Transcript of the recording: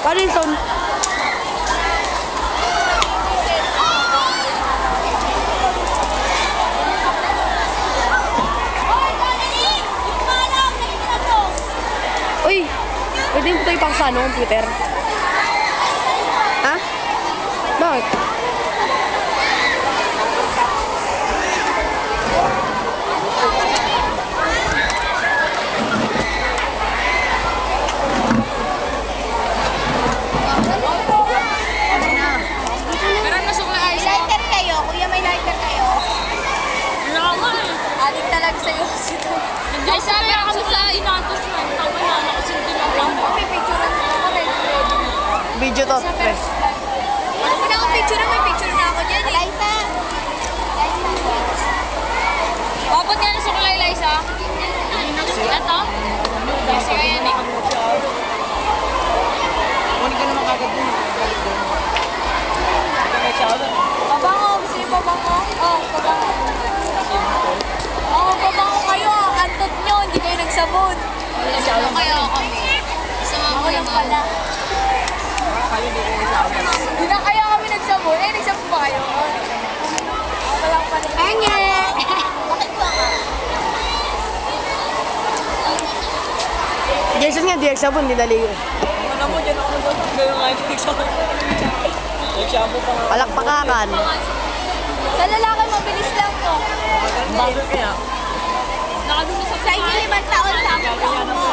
Palinson. Uy, pwede mo tayo pang sa ano, computer? Ha? Bakit? Meron na sukla ay Lighter kayo? Kuya, may lighter kayo? naman. Adik talaga sa'yo. Ay, sabi ako sa inatos na. Tama na, nakasunod na lang. May picture ako rin. Video to, pre. Wala akong picture, may picture na ako dyan. Liza. Babot nga na sukla, Liza. Ito? Kasi ayan eh. Kunin ka naman kagad dun. Pabango, gusto niyo pabango? Oo, pabango. Oo, pabango kayo. Antot nyo, hindi kayo nagsabon. Ano kaya kami? Isama Ako mo lang naman. pala. Hindi na kaya kami nagsabon. Eh, nagsabon ba kayo? Ako lang pala. Enge! Bakit ba ka? Jason nga, di nagsabon, di naligo. Ano mo dyan ako nag-upload ngayon nga yung nag-shampoo pa nga. Palakpakakan. Sa lalaki, mabilis lang to. Bakit kaya? Nakadulo sa Sa inyo 5 taon, 10 taon mo.